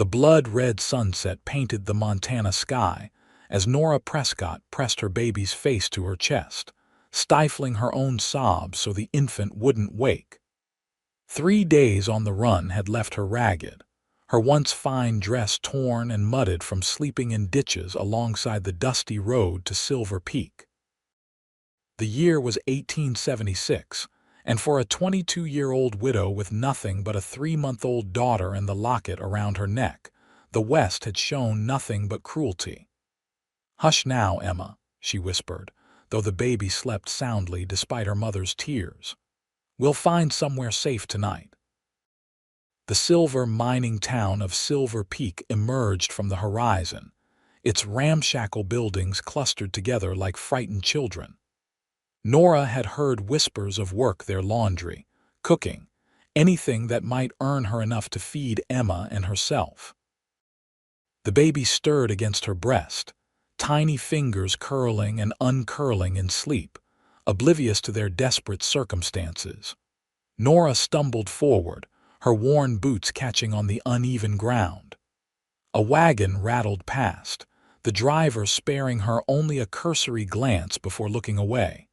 The blood-red sunset painted the Montana sky as Nora Prescott pressed her baby's face to her chest, stifling her own sobs so the infant wouldn't wake. 3 days on the run had left her ragged, her once fine dress torn and mudded from sleeping in ditches alongside the dusty road to Silver Peak. The year was 1876, and for a 22-year-old widow with nothing but a 3-month-old daughter and the locket around her neck, the West had shown nothing but cruelty. "Hush now, Emma," she whispered, though the baby slept soundly despite her mother's tears. "We'll find somewhere safe tonight." The silver mining town of Silver Peak emerged from the horizon, its ramshackle buildings clustered together like frightened children. Nora had heard whispers of work there: laundry, cooking, anything that might earn her enough to feed Emma and herself. The baby stirred against her breast, tiny fingers curling and uncurling in sleep, oblivious to their desperate circumstances. Nora stumbled forward, her worn boots catching on the uneven ground. A wagon rattled past, the driver sparing her only a cursory glance before looking away.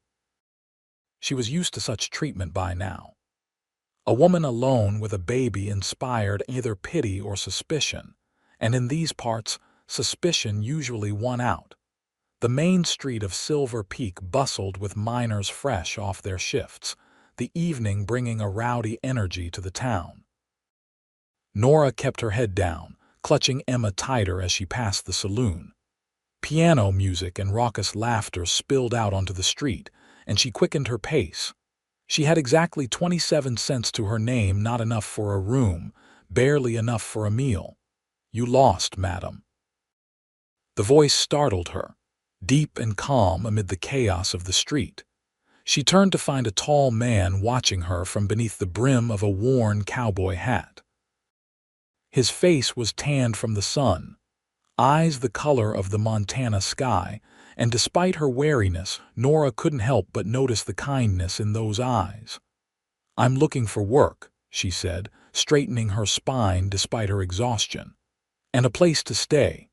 She was used to such treatment by now. A woman alone with a baby inspired either pity or suspicion, and in these parts, suspicion usually won out. The main street of Silver Peak bustled with miners fresh off their shifts, the evening bringing a rowdy energy to the town. Nora kept her head down, clutching Emma tighter as she passed the saloon. Piano music and raucous laughter spilled out onto the street, and she quickened her pace. She had exactly 27 cents to her name, not enough for a room, barely enough for a meal. "You lost, madam." The voice startled her, deep and calm amid the chaos of the street. She turned to find a tall man watching her from beneath the brim of a worn cowboy hat. His face was tanned from the sun, eyes the color of the Montana sky, and despite her wariness, Nora couldn't help but notice the kindness in those eyes. "I'm looking for work," she said, straightening her spine despite her exhaustion, "and a place to stay."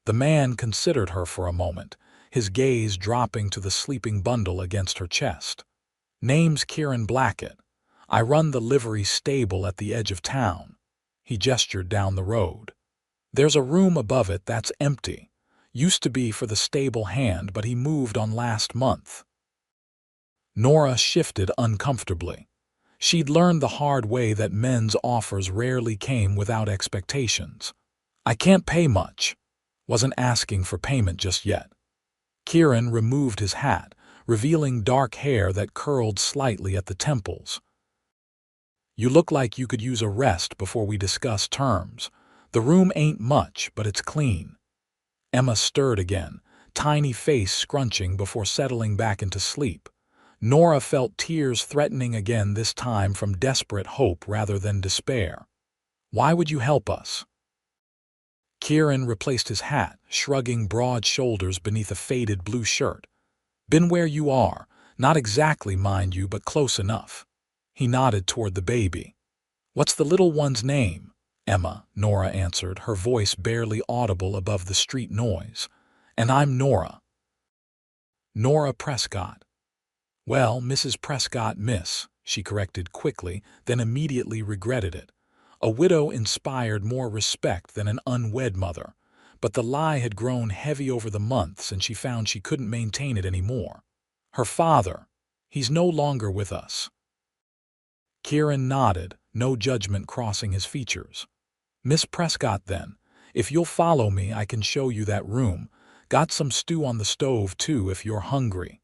The man considered her for a moment, his gaze dropping to the sleeping bundle against her chest. "Name's Kieran Blackett. I run the livery stable at the edge of town." He gestured down the road. "There's a room above it that's empty. Used to be for the stable hand, but he moved on last month." Nora shifted uncomfortably. She'd learned the hard way that men's offers rarely came without expectations. "I can't pay much." Wasn't asking for payment just yet. Kieran removed his hat, revealing dark hair that curled slightly at the temples. "You look like you could use a rest before we discuss terms. The room ain't much, but it's clean." Emma stirred again, tiny face scrunching before settling back into sleep. Nora felt tears threatening again, this time from desperate hope rather than despair. "Why would you help us?" Kieran replaced his hat, shrugging broad shoulders beneath a faded blue shirt. "Been where you are, not exactly, mind you, but close enough." He nodded toward the baby. "What's the little one's name?" "Emma," Nora answered, her voice barely audible above the street noise. "And I'm Nora." "Nora Prescott." "Well, Mrs. Prescott, miss," she corrected quickly, then immediately regretted it. A widow inspired more respect than an unwed mother, but the lie had grown heavy over the months and she found she couldn't maintain it anymore. "Her father, he's no longer with us." Kieran nodded, no judgment crossing his features. "Miss Prescott, then. If you'll follow me, I can show you that room. Got some stew on the stove, too, if you're hungry."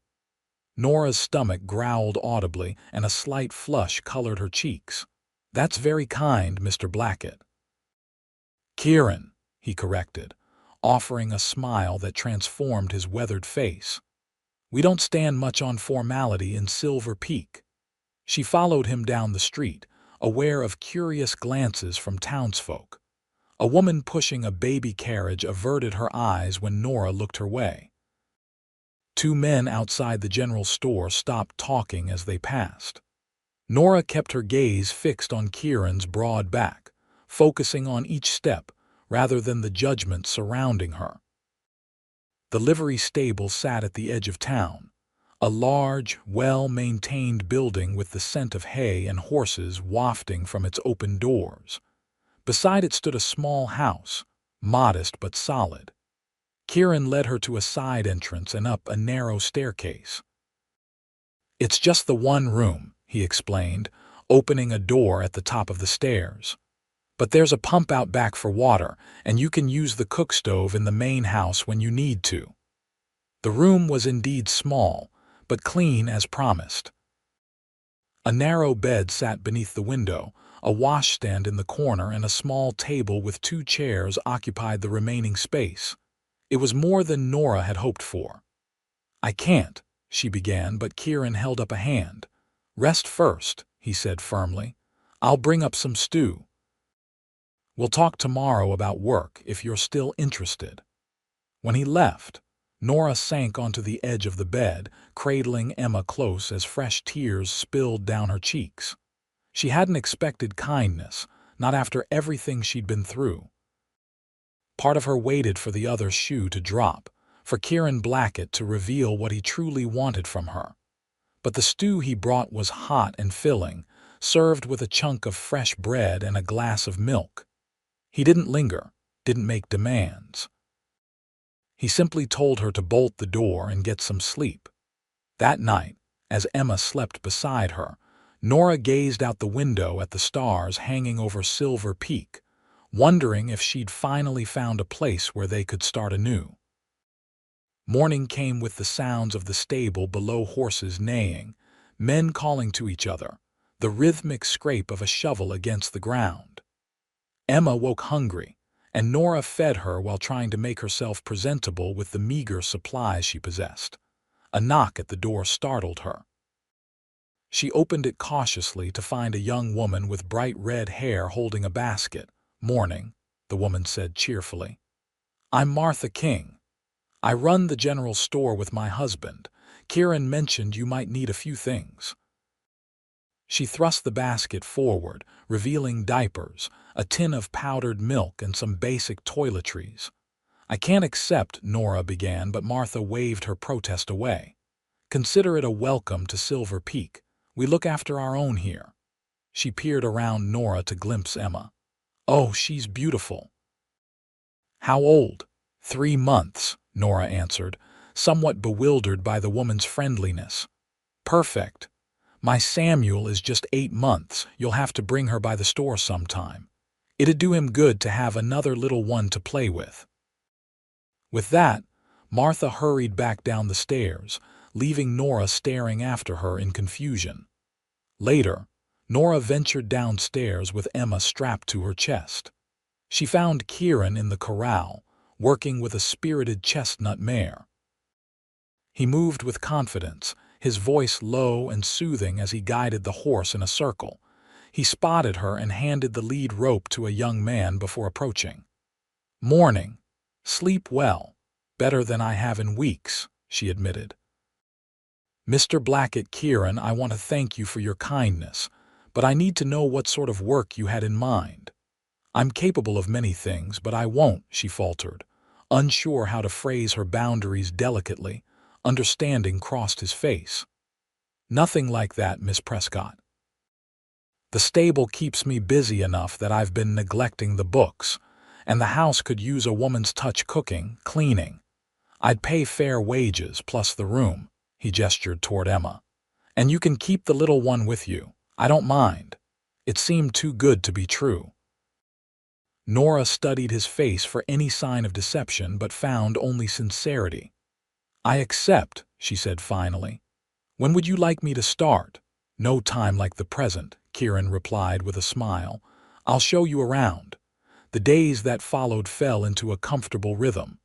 Nora's stomach growled audibly, and a slight flush colored her cheeks. "That's very kind, Mr. Blackett." "Kieran," he corrected, offering a smile that transformed his weathered face. "We don't stand much on formality in Silver Peak." She followed him down the street, aware of curious glances from townsfolk. A woman pushing a baby carriage averted her eyes when Nora looked her way. 2 men outside the general store stopped talking as they passed. Nora kept her gaze fixed on Kieran's broad back, focusing on each step rather than the judgment surrounding her. The livery stable sat at the edge of town, a large, well-maintained building with the scent of hay and horses wafting from its open doors. Beside it stood a small house, modest but solid. Kieran led her to a side entrance and up a narrow staircase. "It's just the one room," he explained, opening a door at the top of the stairs. "But there's a pump out back for water, and you can use the cook stove in the main house when you need to." The room was indeed small, but clean as promised. A narrow bed sat beneath the window, a washstand in the corner, and a small table with 2 chairs occupied the remaining space. It was more than Nora had hoped for. "I can't," she began, but Kieran held up a hand. "Rest first," he said firmly. "I'll bring up some stew. We'll talk tomorrow about work if you're still interested." When he left, Nora sank onto the edge of the bed, cradling Emma close as fresh tears spilled down her cheeks. She hadn't expected kindness, not after everything she'd been through. Part of her waited for the other shoe to drop, for Kieran Blackett to reveal what he truly wanted from her. But the stew he brought was hot and filling, served with a chunk of fresh bread and a glass of milk. He didn't linger, didn't make demands. He simply told her to bolt the door and get some sleep. That night, as Emma slept beside her, Nora gazed out the window at the stars hanging over Silver Peak, wondering if she'd finally found a place where they could start anew. Morning came with the sounds of the stable below, horses neighing, men calling to each other, the rhythmic scrape of a shovel against the ground. Emma woke hungry, and Nora fed her while trying to make herself presentable with the meager supplies she possessed. A knock at the door startled her. She opened it cautiously to find a young woman with bright red hair holding a basket. "Morning," the woman said cheerfully. "I'm Martha King. I run the general store with my husband. Kieran mentioned you might need a few things." She thrust the basket forward, revealing diapers, a tin of powdered milk, and some basic toiletries. "I can't accept," Nora began, but Martha waved her protest away. "Consider it a welcome to Silver Peak. We look after our own here." She peered around Nora to glimpse Emma. "Oh, she's beautiful." "How old?" 3 months, Nora answered, somewhat bewildered by the woman's friendliness. "Perfect. My Samuel is just 8 months. You'll have to bring her by the store sometime. It'd do him good to have another little one to play with." With that, Martha hurried back down the stairs, leaving Nora staring after her in confusion. Later, Nora ventured downstairs with Emma strapped to her chest. She found Kieran in the corral, working with a spirited chestnut mare. He moved with confidence, his voice low and soothing as he guided the horse in a circle. He spotted her and handed the lead rope to a young man before approaching. "Morning. Sleep well. Better than I have in weeks," she admitted. "Mr. Blackett, Kieran, I want to thank you for your kindness, but I need to know what sort of work you had in mind. I'm capable of many things, but I won't," she faltered, unsure how to phrase her boundaries delicately. Understanding crossed his face. "Nothing like that, Miss Prescott. The stable keeps me busy enough that I've been neglecting the books, and the house could use a woman's touch cooking, cleaning. I'd pay fair wages plus the room," he gestured toward Emma. "And you can keep the little one with you. I don't mind." It seemed too good to be true. Nora studied his face for any sign of deception but found only sincerity. "I accept," she said finally. "When would you like me to start?" "No time like the present," Kieran replied with a smile. "I'll show you around." The days that followed fell into a comfortable rhythm.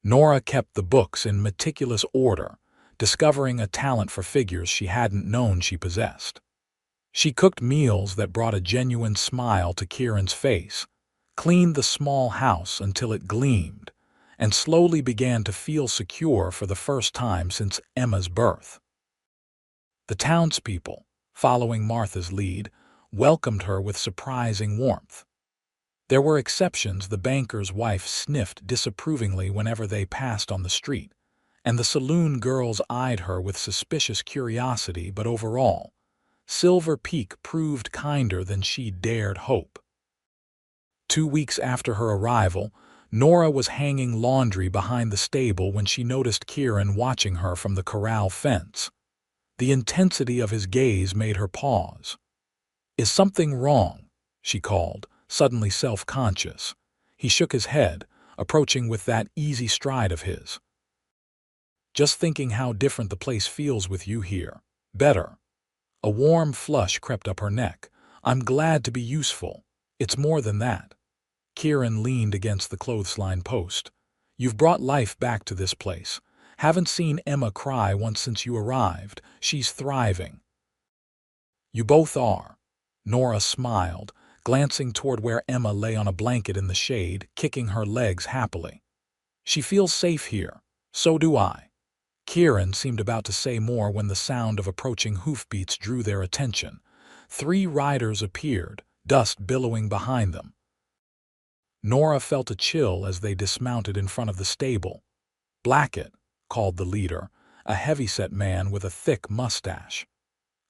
Nora kept the books in meticulous order, discovering a talent for figures she hadn't known she possessed. She cooked meals that brought a genuine smile to Kieran's face, cleaned the small house until it gleamed, and slowly began to feel secure for the first time since Emma's birth. The townspeople, following Martha's lead, welcomed her with surprising warmth. There were exceptions. The banker's wife sniffed disapprovingly whenever they passed on the street, and the saloon girls eyed her with suspicious curiosity, but overall, Silver Peak proved kinder than she dared hope. 2 weeks after her arrival, Nora was hanging laundry behind the stable when she noticed Kieran watching her from the corral fence. The intensity of his gaze made her pause. "Is something wrong?" she called, suddenly self-conscious. He shook his head, approaching with that easy stride of his. "Just thinking how different the place feels with you here. Better." A warm flush crept up her neck. "I'm glad to be useful. It's more than that." Kieran leaned against the clothesline post. "You've brought life back to this place. Haven't seen Emma cry once since you arrived. She's thriving." "You both are." Nora smiled, glancing toward where Emma lay on a blanket in the shade, kicking her legs happily. "She feels safe here. So do I." Kieran seemed about to say more when the sound of approaching hoofbeats drew their attention. 3 riders appeared, dust billowing behind them. Nora felt a chill as they dismounted in front of the stable. "Blackett," called the leader, a heavy-set man with a thick mustache.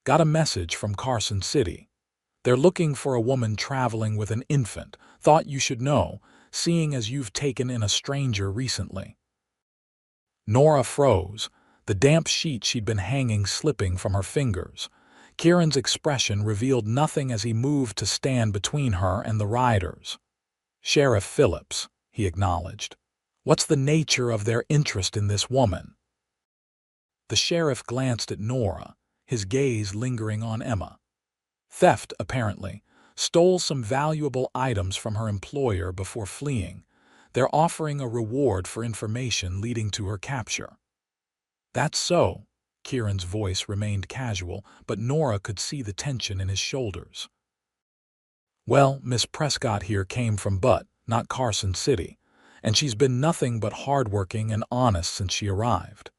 "Got a message from Carson City. They're looking for a woman traveling with an infant. Thought you should know, seeing as you've taken in a stranger recently." Nora froze, the damp sheet she'd been hanging slipping from her fingers. Kieran's expression revealed nothing as he moved to stand between her and the riders. "Sheriff Phillips," he acknowledged. "What's the nature of their interest in this woman?" The sheriff glanced at Nora, his gaze lingering on Emma. "Theft, apparently. Stole some valuable items from her employer before fleeing. They're offering a reward for information leading to her capture." "That's so." Kieran's voice remained casual, but Nora could see the tension in his shoulders. "Well, Miss Prescott here came from Butte, not Carson City, and she's been nothing but hardworking and honest since she arrived."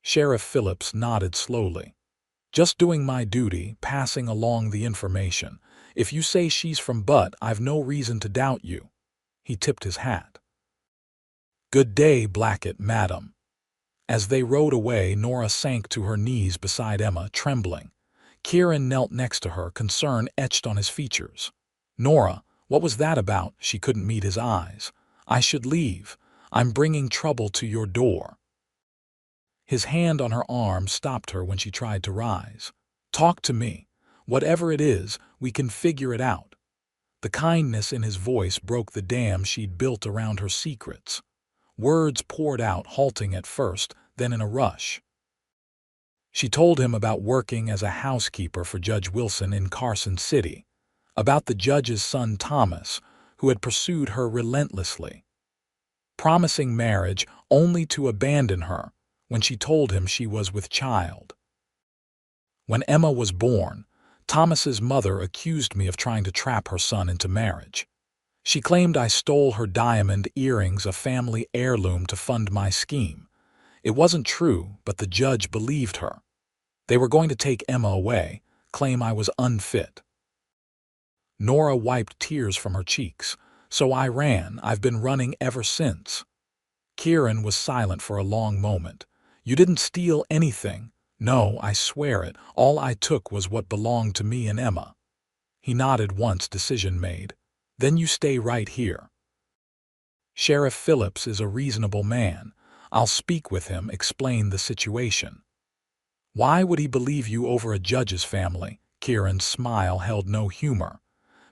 Sheriff Phillips nodded slowly. "Just doing my duty, passing along the information. If you say she's from Butte, I've no reason to doubt you." He tipped his hat. "Good day, Blackett, madam." As they rode away, Nora sank to her knees beside Emma, trembling. Kieran knelt next to her, concern etched on his features. "Nora, what was that about?" She couldn't meet his eyes. "I should leave. I'm bringing trouble to your door." His hand on her arm stopped her when she tried to rise. "Talk to me. Whatever it is, we can figure it out." The kindness in his voice broke the dam she'd built around her secrets. Words poured out, halting at first, then in a rush. She told him about working as a housekeeper for Judge Wilson in Carson City, about the judge's son Thomas, who had pursued her relentlessly, promising marriage only to abandon her when she told him she was with child. "When Emma was born, Thomas's mother accused me of trying to trap her son into marriage. She claimed I stole her diamond earrings, a family heirloom, to fund my scheme. It wasn't true, but the judge believed her. They were going to take Emma away, claim I was unfit." Nora wiped tears from her cheeks. "So I ran. I've been running ever since." Kieran was silent for a long moment. "You didn't steal anything." "No, I swear it. All I took was what belonged to me and Emma." He nodded once, decision made. "Then you stay right here. Sheriff Phillips is a reasonable man. I'll speak with him, explain the situation." "Why would he believe you over a judge's family?" Kieran's smile held no humor.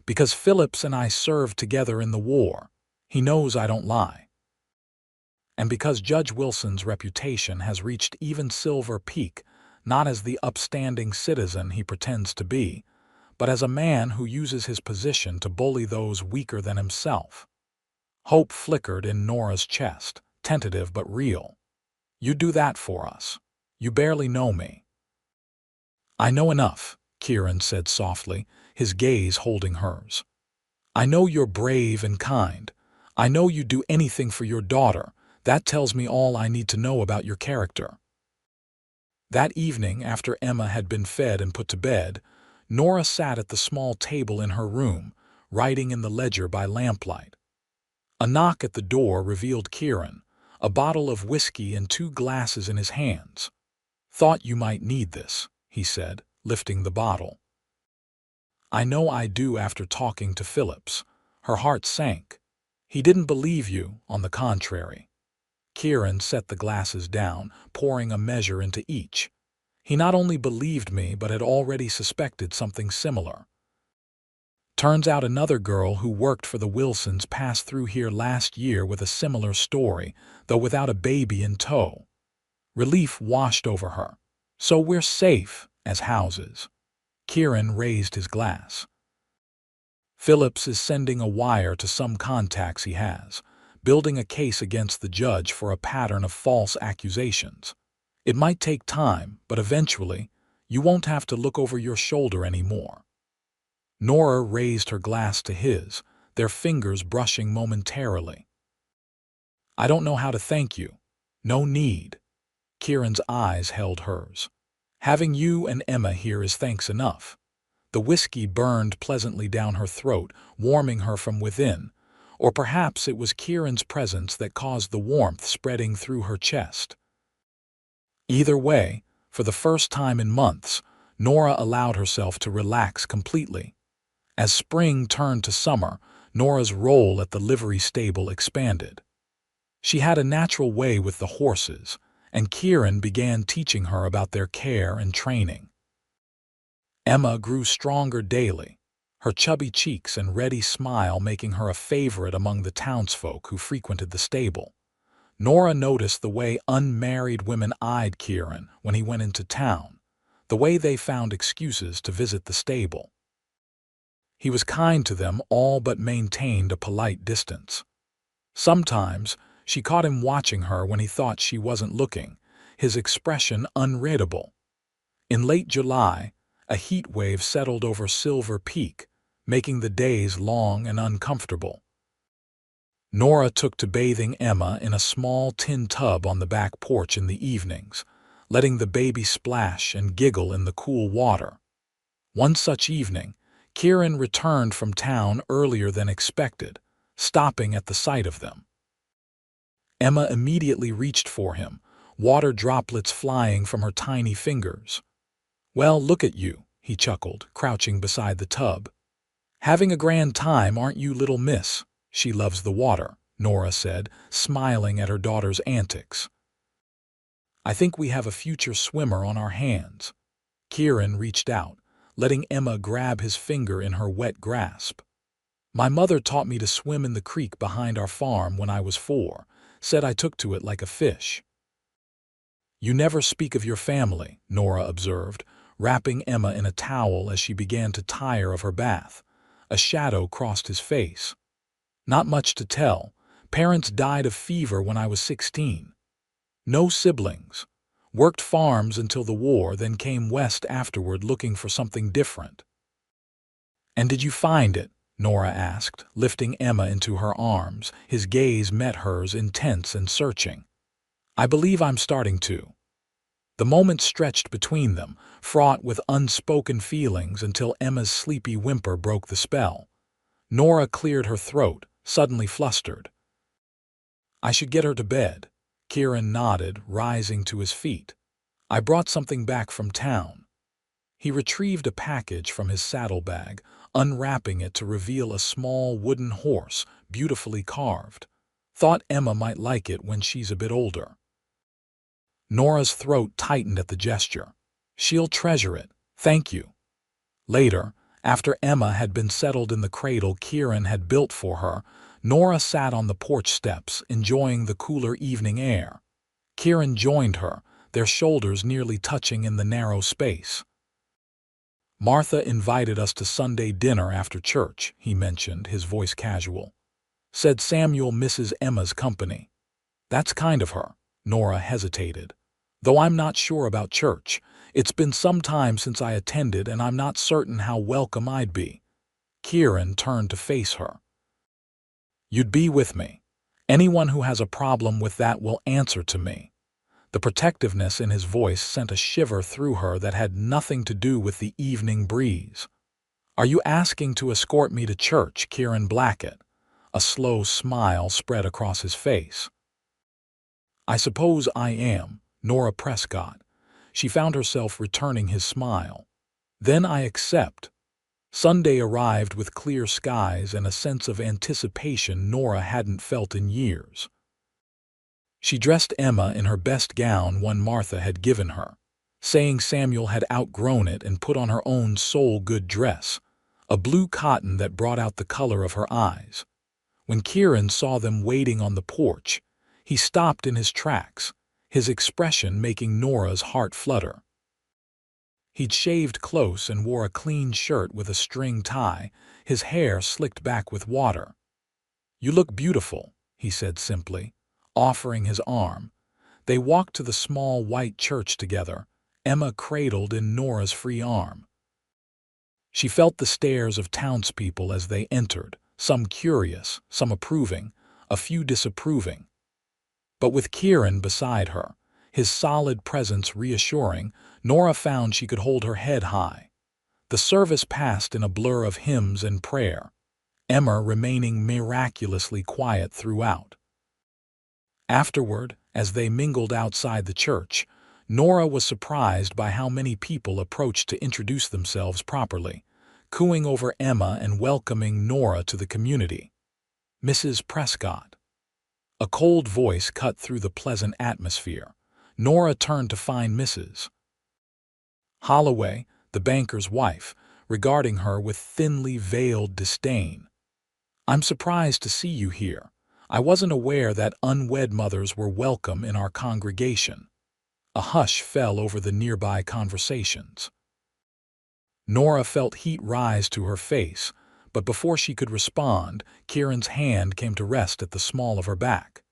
"Because Phillips and I served together in the war. He knows I don't lie. And because Judge Wilson's reputation has reached even Silver Peak, not as the upstanding citizen he pretends to be, but as a man who uses his position to bully those weaker than himself." Hope flickered in Nora's chest, tentative but real. "You do that for us. You barely know me." "I know enough," Kieran said softly, his gaze holding hers. "I know you're brave and kind. I know you'd do anything for your daughter. That tells me all I need to know about your character." That evening, after Emma had been fed and put to bed, Nora sat at the small table in her room, writing in the ledger by lamplight. A knock at the door revealed Kieran, a bottle of whiskey and 2 glasses in his hands. "Thought you might need this," he said, lifting the bottle. "I know I do after talking to Phillips." Her heart sank. "He didn't believe you, on the contrary." Kieran set the glasses down, pouring a measure into each. "He not only believed me, but had already suspected something similar. Turns out another girl who worked for the Wilsons passed through here last year with a similar story, though without a baby in tow. Relief washed over her. So we're safe, as houses." Kieran raised his glass. "Phillips is sending a wire to some contacts he has, building a case against the judge for a pattern of false accusations. It might take time, but eventually, you won't have to look over your shoulder anymore." Nora raised her glass to his, their fingers brushing momentarily. "I don't know how to thank you." "No need." Kieran's eyes held hers. "Having you and Emma here is thanks enough." The whiskey burned pleasantly down her throat, warming her from within, or perhaps it was Kieran's presence that caused the warmth spreading through her chest. Either way, for the first time in months, Nora allowed herself to relax completely. As spring turned to summer, Nora's role at the livery stable expanded. She had a natural way with the horses, and Kieran began teaching her about their care and training. Emma grew stronger daily, her chubby cheeks and ready smile making her a favorite among the townsfolk who frequented the stable. Nora noticed the way unmarried women eyed Kieran when he went into town, the way they found excuses to visit the stable. He was kind to them all but maintained a polite distance. Sometimes, she caught him watching her when he thought she wasn't looking, his expression unreadable. In late July, a heat wave settled over Silver Peak, making the days long and uncomfortable. Nora took to bathing Emma in a small tin tub on the back porch in the evenings, letting the baby splash and giggle in the cool water. One such evening, Kieran returned from town earlier than expected, stopping at the sight of them. Emma immediately reached for him, water droplets flying from her tiny fingers. "Well, look at you," he chuckled, crouching beside the tub. "Having a grand time, aren't you, little miss?" "She loves the water," Nora said, smiling at her daughter's antics. "I think we have a future swimmer on our hands." Kieran reached out, letting Emma grab his finger in her wet grasp. "My mother taught me to swim in the creek behind our farm when I was 4, said I took to it like a fish." "You never speak of your family," Nora observed, wrapping Emma in a towel as she began to tire of her bath. A shadow crossed his face. "Not much to tell. Parents died of fever when I was 16. No siblings. Worked farms until the war, then came west afterward looking for something different." "And did you find it?" Nora asked, lifting Emma into her arms. His gaze met hers, intense and searching. "I believe I'm starting to." The moment stretched between them, fraught with unspoken feelings until Emma's sleepy whimper broke the spell. Nora cleared her throat, suddenly flustered. "I should get her to bed." Kieran nodded, rising to his feet. "I brought something back from town." He retrieved a package from his saddlebag, unwrapping it to reveal a small wooden horse, beautifully carved. "Thought Emma might like it when she's a bit older." Nora's throat tightened at the gesture. "She'll treasure it. Thank you." Later, after Emma had been settled in the cradle Kieran had built for her, Nora sat on the porch steps, enjoying the cooler evening air. Kieran joined her, their shoulders nearly touching in the narrow space. "Martha invited us to Sunday dinner after church," he mentioned, his voice casual. "Said Samuel misses Emma's company." "That's kind of her." Nora hesitated. "Though I'm not sure about church. It's been some time since I attended and I'm not certain how welcome I'd be." Kieran turned to face her. "You'd be with me. Anyone who has a problem with that will answer to me. The protectiveness in his voice sent a shiver through her that had nothing to do with the evening breeze. "Are you asking to escort me to church, Kieran Blackett?" A slow smile spread across his face. "I suppose I am," Nora Prescott. She found herself returning his smile. "Then I accept." Sunday arrived with clear skies and a sense of anticipation Nora hadn't felt in years. She dressed Emma in her best gown one Martha had given her, saying Samuel had outgrown it, and put on her own soul-good dress, a blue cotton that brought out the color of her eyes. When Kieran saw them waiting on the porch, he stopped in his tracks, his expression making Nora's heart flutter. He'd shaved close and wore a clean shirt with a string tie, his hair slicked back with water. "You look beautiful," he said simply, offering his arm. They walked to the small white church together, Emma cradled in Nora's free arm. She felt the stares of townspeople as they entered, some curious, some approving, a few disapproving. But with Kieran beside her, his solid presence reassuring, Nora found she could hold her head high. The service passed in a blur of hymns and prayer, Emma remaining miraculously quiet throughout. Afterward, as they mingled outside the church, Nora was surprised by how many people approached to introduce themselves properly, cooing over Emma and welcoming Nora to the community. "Mrs. Prescott." A cold voice cut through the pleasant atmosphere. Nora turned to find Mrs. Holloway, the banker's wife, regarding her with thinly veiled disdain. "I'm surprised to see you here. I wasn't aware that unwed mothers were welcome in our congregation." A hush fell over the nearby conversations. Nora felt heat rise to her face, but before she could respond, Kieran's hand came to rest at the small of her back.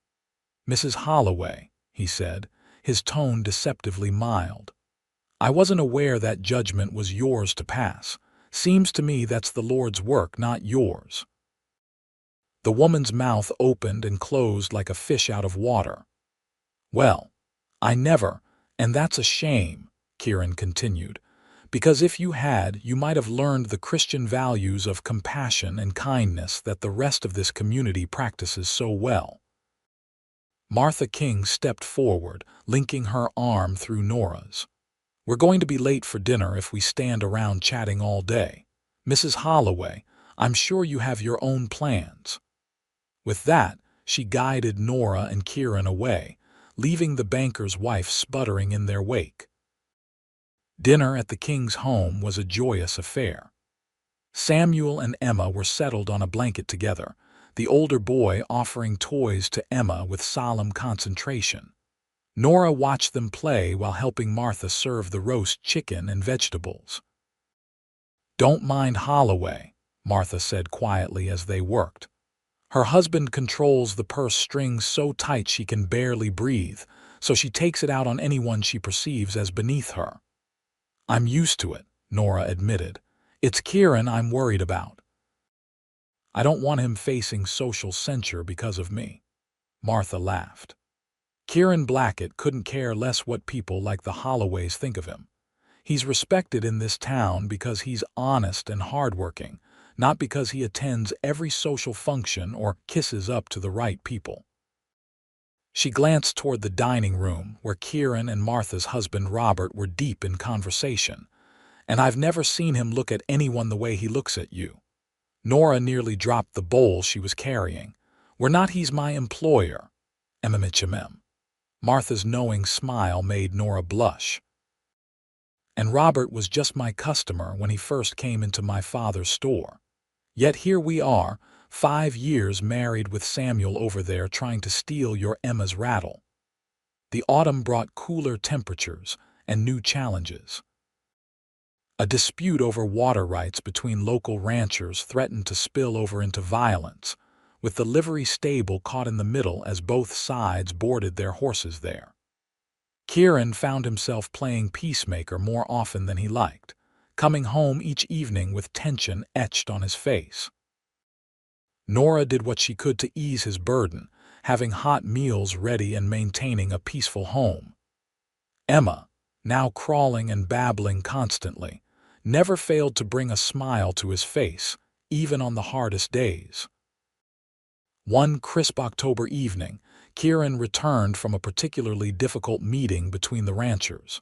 "Mrs. Holloway," he said, his tone deceptively mild. "I wasn't aware that judgment was yours to pass. Seems to me that's the Lord's work, not yours." The woman's mouth opened and closed like a fish out of water. "Well, I never, and that's a shame," Kieran continued, "because if you had, you might have learned the Christian values of compassion and kindness that the rest of this community practices so well." Martha King stepped forward, linking her arm through Nora's. "We're going to be late for dinner if we stand around chatting all day. Mrs. Holloway, I'm sure you have your own plans." With that, she guided Nora and Kieran away, leaving the banker's wife sputtering in their wake. Dinner at the King's home was a joyous affair. Samuel and Emma were settled on a blanket together, the older boy offering toys to Emma with solemn concentration. Nora watched them play while helping Martha serve the roast chicken and vegetables. "Don't mind Holloway," Martha said quietly as they worked. "Her husband controls the purse strings so tight she can barely breathe, so she takes it out on anyone she perceives as beneath her." "I'm used to it," Nora admitted. "It's Kieran I'm worried about." "I don't want him facing social censure because of me," Martha laughed. Kieran Blackett couldn't care less what people like the Holloways think of him. He's respected in this town because he's honest and hardworking, not because he attends every social function or kisses up to the right people. She glanced toward the dining room where Kieran and Martha's husband Robert were deep in conversation. "And I've never seen him look at anyone the way he looks at you." Nora nearly dropped the bowl she was carrying. "We're not he's my employer." "Mm." Martha's knowing smile made Nora blush. "And Robert was just my customer when he first came into my father's store. Yet here we are, 5 years married with Samuel over there trying to steal your Emma's rattle." The autumn brought cooler temperatures and new challenges. A dispute over water rights between local ranchers threatened to spill over into violence, with the livery stable caught in the middle as both sides boarded their horses there. Kieran found himself playing peacemaker more often than he liked, coming home each evening with tension etched on his face. Nora did what she could to ease his burden, having hot meals ready and maintaining a peaceful home. Emma, now crawling and babbling constantly, never failed to bring a smile to his face, even on the hardest days. One crisp October evening, Kieran returned from a particularly difficult meeting between the ranchers.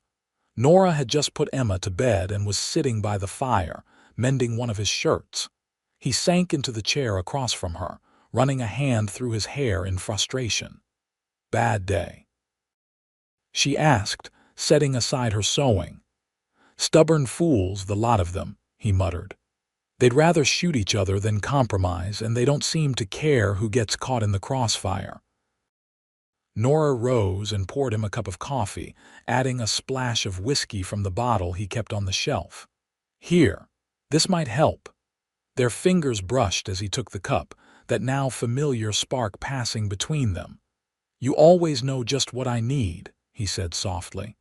Nora had just put Emma to bed and was sitting by the fire, mending one of his shirts. He sank into the chair across from her, running a hand through his hair in frustration. "Bad day?" she asked, setting aside her sewing. "Stubborn fools, the lot of them," he muttered. "They'd rather shoot each other than compromise, and they don't seem to care who gets caught in the crossfire." Nora rose and poured him a cup of coffee, adding a splash of whiskey from the bottle he kept on the shelf. "Here, this might help." Their fingers brushed as he took the cup, that now familiar spark passing between them. "You always know just what I need," he said softly.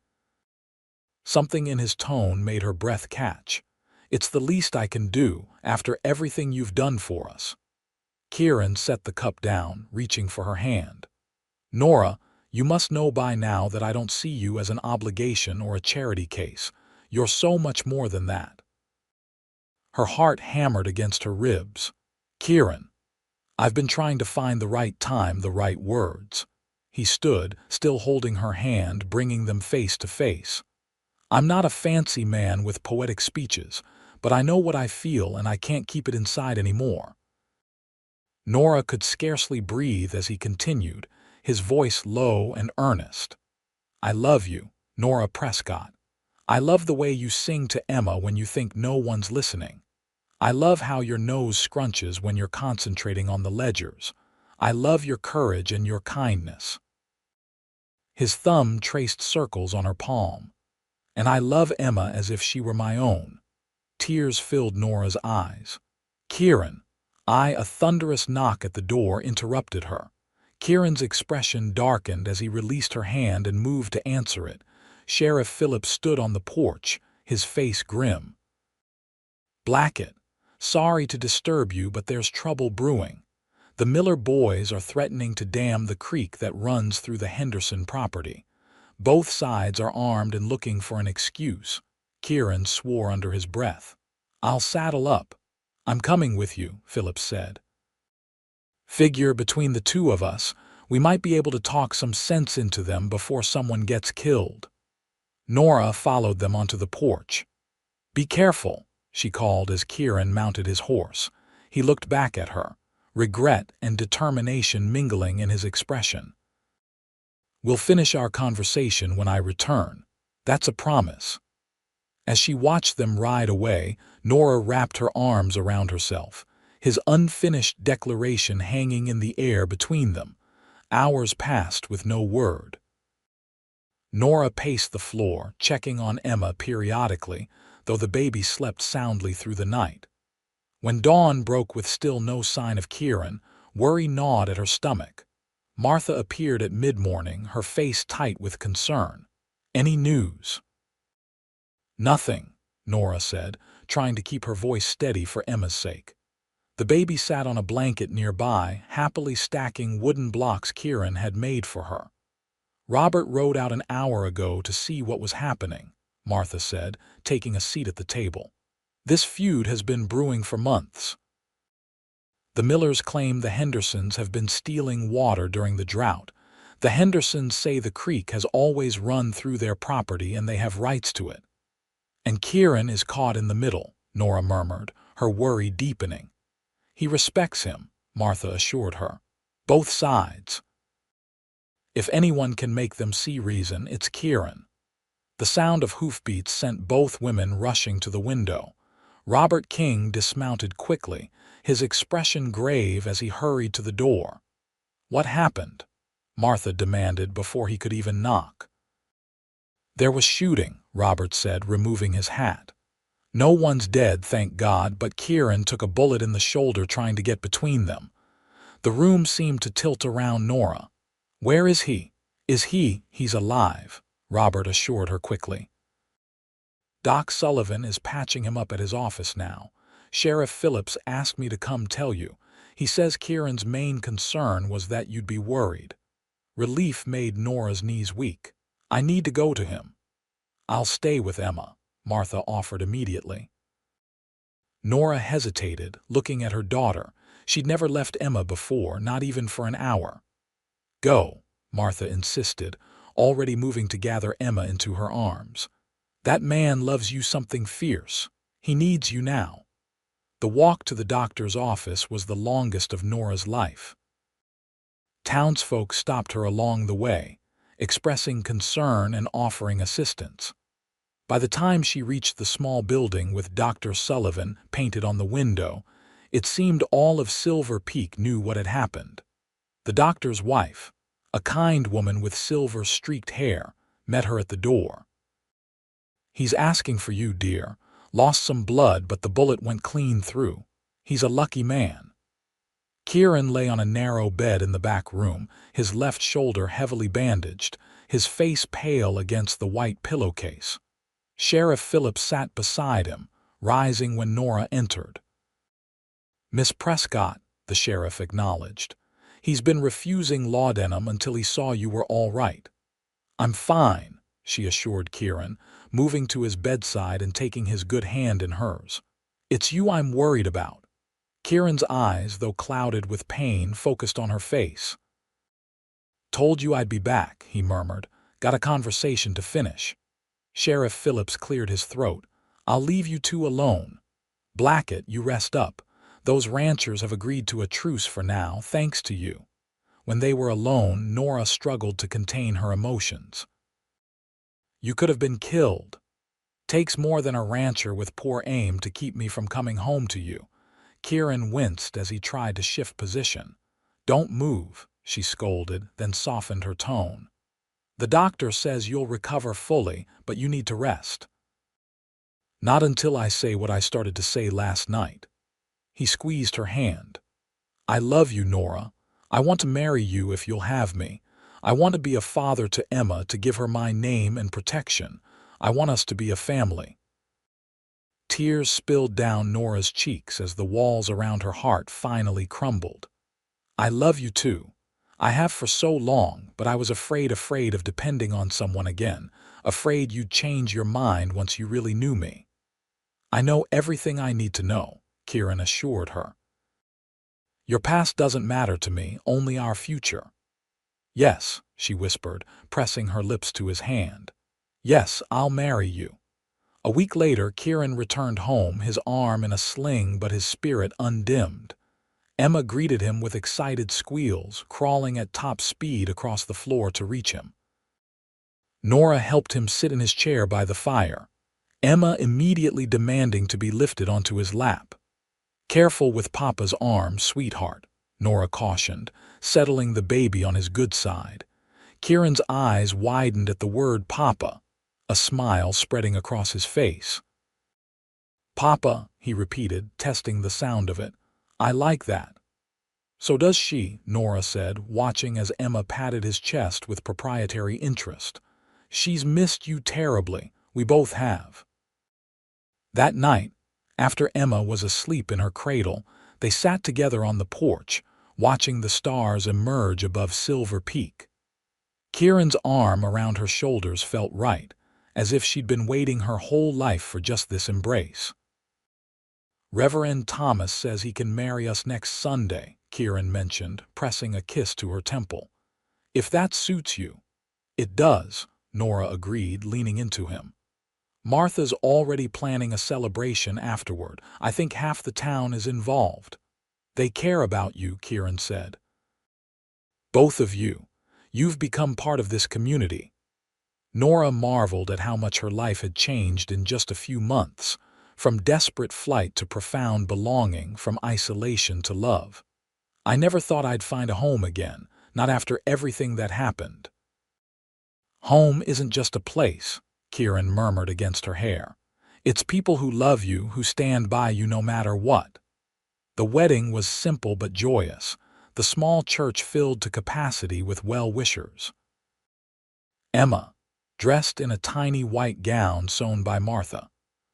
Something in his tone made her breath catch. "It's the least I can do, after everything you've done for us." Kieran set the cup down, reaching for her hand. "Nora, you must know by now that I don't see you as an obligation or a charity case. You're so much more than that." Her heart hammered against her ribs. "Kieran, I've been trying to find the right time, the right words." He stood, still holding her hand, bringing them face to face. "I'm not a fancy man with poetic speeches, but I know what I feel and I can't keep it inside anymore." Nora could scarcely breathe as he continued, his voice low and earnest. "I love you, Nora Prescott. I love the way you sing to Emma when you think no one's listening. I love how your nose scrunches when you're concentrating on the ledgers. I love your courage and your kindness." His thumb traced circles on her palm. "And I love Emma as if she were my own." Tears filled Nora's eyes. "Kieran." A thunderous knock at the door interrupted her. Kieran's expression darkened as he released her hand and moved to answer it. Sheriff Phillips stood on the porch, his face grim. "Blackett, sorry to disturb you, but there's trouble brewing. The Miller boys are threatening to dam the creek that runs through the Henderson property. Both sides are armed and looking for an excuse." Kieran swore under his breath. "I'll saddle up." "I'm coming with you," Phillips said. "Figure between the two of us, we might be able to talk some sense into them before someone gets killed." Nora followed them onto the porch. "Be careful," she called as Kieran mounted his horse. He looked back at her, regret and determination mingling in his expression. "We'll finish our conversation when I return. That's a promise." As she watched them ride away, Nora wrapped her arms around herself, his unfinished declaration hanging in the air between them. Hours passed with no word. Nora paced the floor, checking on Emma periodically, though the baby slept soundly through the night. When dawn broke with still no sign of Kieran, worry gnawed at her stomach. Martha appeared at mid-morning, her face tight with concern. "Any news?" "Nothing," Nora said, trying to keep her voice steady for Emma's sake. The baby sat on a blanket nearby, happily stacking wooden blocks Kieran had made for her. "Robert rode out an hour ago to see what was happening," Martha said, taking a seat at the table. "This feud has been brewing for months. The Millers claim the Hendersons have been stealing water during the drought. The Hendersons say the creek has always run through their property and they have rights to it. And Kieran is caught in the middle," Nora murmured, her worry deepening. "He respects him," Martha assured her. "Both sides. If anyone can make them see reason, it's Kieran." The sound of hoofbeats sent both women rushing to the window. Robert King dismounted quickly, his expression grave as he hurried to the door. "What happened?" Martha demanded before he could even knock. "There was shooting," Robert said, removing his hat. "No one's dead, thank God, but Kieran took a bullet in the shoulder trying to get between them." The room seemed to tilt around Nora. "Where is he?" He's alive," Robert assured her quickly. "Doc Sullivan is patching him up at his office now. Sheriff Phillips asked me to come tell you. He says Kieran's main concern was that you'd be worried." Relief made Nora's knees weak. "I need to go to him." "I'll stay with Emma," Martha offered immediately. Nora hesitated, looking at her daughter. She'd never left Emma before, not even for an hour. "Go," Martha insisted, already moving to gather Emma into her arms. "That man loves you something fierce. He needs you now." The walk to the doctor's office was the longest of Nora's life. Townsfolk stopped her along the way, expressing concern and offering assistance. By the time she reached the small building with Dr. Sullivan painted on the window, it seemed all of Silver Peak knew what had happened. The doctor's wife, a kind woman with silver-streaked hair, met her at the door. "He's asking for you, dear. Lost some blood, but the bullet went clean through. He's a lucky man." Kieran lay on a narrow bed in the back room, his left shoulder heavily bandaged, his face pale against the white pillowcase. Sheriff Phillips sat beside him, rising when Nora entered. "Miss Prescott," the sheriff acknowledged. "He's been refusing laudanum until he saw you were all right." "I'm fine," she assured Kieran, moving to his bedside and taking his good hand in hers. "It's you I'm worried about." Kieran's eyes, though clouded with pain, focused on her face. "Told you I'd be back," he murmured. "Got a conversation to finish." Sheriff Phillips cleared his throat. "I'll leave you two alone. Blackett, you rest up. Those ranchers have agreed to a truce for now, thanks to you." When they were alone, Nora struggled to contain her emotions. "You could have been killed. Takes more than a rancher with poor aim to keep me from coming home to you." Kieran winced as he tried to shift position. "Don't move," she scolded, then softened her tone. "The doctor says you'll recover fully, but you need to rest." "Not until I say what I started to say last night." He squeezed her hand. "I love you, Nora. I want to marry you if you'll have me. I want to be a father to Emma, to give her my name and protection. I want us to be a family." Tears spilled down Nora's cheeks as the walls around her heart finally crumbled. "I love you too. I have for so long, but I was afraid of depending on someone again, afraid you'd change your mind once you really knew me." "I know everything I need to know," Kieran assured her. "Your past doesn't matter to me, only our future." "Yes," she whispered, pressing her lips to his hand. "Yes, I'll marry you." A week later, Kieran returned home, his arm in a sling but his spirit undimmed. Emma greeted him with excited squeals, crawling at top speed across the floor to reach him. Nora helped him sit in his chair by the fire, Emma immediately demanding to be lifted onto his lap. "Careful with Papa's arm, sweetheart," Nora cautioned, settling the baby on his good side. Kieran's eyes widened at the word Papa, a smile spreading across his face. "Papa," he repeated, testing the sound of it. "I like that." "So does she," Nora said, watching as Emma patted his chest with proprietary interest. "She's missed you terribly. We both have." That night, after Emma was asleep in her cradle, they sat together on the porch, watching the stars emerge above Silver Peak. Kieran's arm around her shoulders felt right, as if she'd been waiting her whole life for just this embrace. "Reverend Thomas says he can marry us next Sunday," Kieran mentioned, pressing a kiss to her temple. "If that suits you." "It does," Nora agreed, leaning into him. "Martha's already planning a celebration afterward. I think half the town is involved." "They care about you," Kieran said. "Both of you. You've become part of this community." Nora marveled at how much her life had changed in just a few months, from desperate flight to profound belonging, from isolation to love. "I never thought I'd find a home again, not after everything that happened." "Home isn't just a place," Kieran murmured against her hair. "It's people who love you, who stand by you no matter what." The wedding was simple but joyous, the small church filled to capacity with well-wishers. Emma, dressed in a tiny white gown sewn by Martha,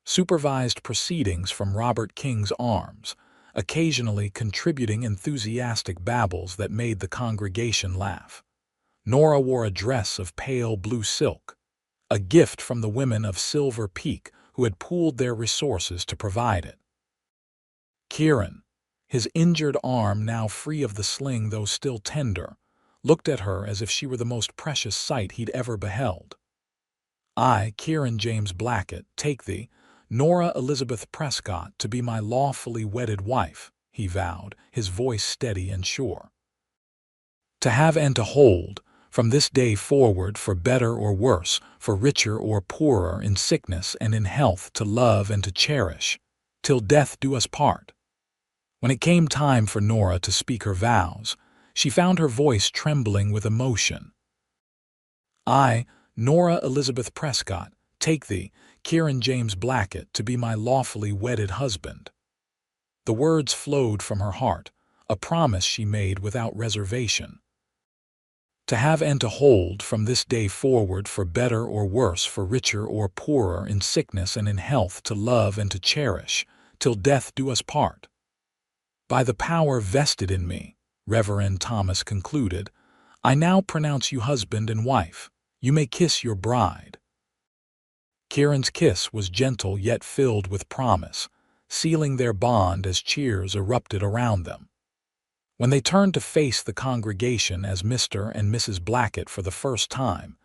supervised proceedings from Robert King's arms, occasionally contributing enthusiastic babbles that made the congregation laugh. Nora wore a dress of pale blue silk, a gift from the women of Silver Peak who had pooled their resources to provide it. Kieran, his injured arm now free of the sling though still tender, looked at her as if she were the most precious sight he'd ever beheld. I, Kieran James Blackett, take thee, Nora Elizabeth Prescott, to be my lawfully wedded wife, he vowed, his voice steady and sure. To have and to hold, from this day forward, for better or worse, for richer or poorer, in sickness and in health, to love and to cherish, till death do us part. When it came time for Nora to speak her vows, she found her voice trembling with emotion. I, Nora Elizabeth Prescott, take thee, Kieran James Blackett, to be my lawfully wedded husband. The words flowed from her heart, a promise she made without reservation. To have and to hold, from this day forward, for better or worse, for richer or poorer, in sickness and in health, to love and to cherish, till death do us part. By the power vested in me, Reverend Thomas concluded, I now pronounce you husband and wife. You may kiss your bride. Kieran's kiss was gentle yet filled with promise, sealing their bond as cheers erupted around them. When they turned to face the congregation as Mr. and Mrs. Blackett for the first time,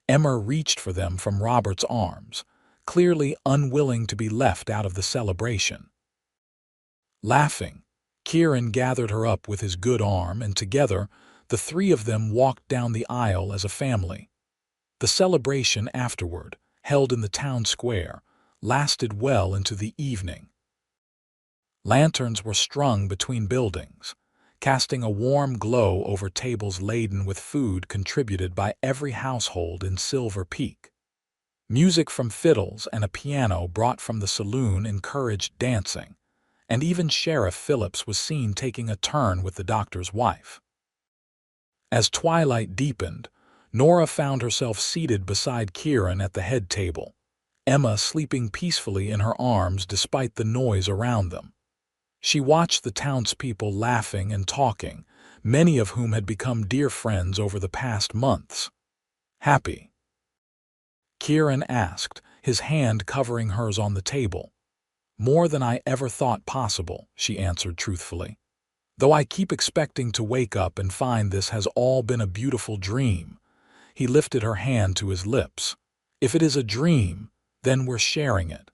Emma reached for them from Robert's arms, clearly unwilling to be left out of the celebration. Laughing, Kieran gathered her up with his good arm, and together the three of them walked down the aisle as a family. The celebration afterward, held in the town square, lasted well into the evening. Lanterns were strung between buildings, casting a warm glow over tables laden with food contributed by every household in Silver Peak. Music from fiddles and a piano brought from the saloon encouraged dancing, and even Sheriff Phillips was seen taking a turn with the doctor's wife. As twilight deepened, Nora found herself seated beside Kieran at the head table, Emma sleeping peacefully in her arms despite the noise around them. She watched the townspeople laughing and talking, many of whom had become dear friends over the past months. Happy? Kieran asked, his hand covering hers on the table. More than I ever thought possible, she answered truthfully. Though I keep expecting to wake up and find this has all been a beautiful dream. He lifted her hand to his lips. If it is a dream, then we're sharing it.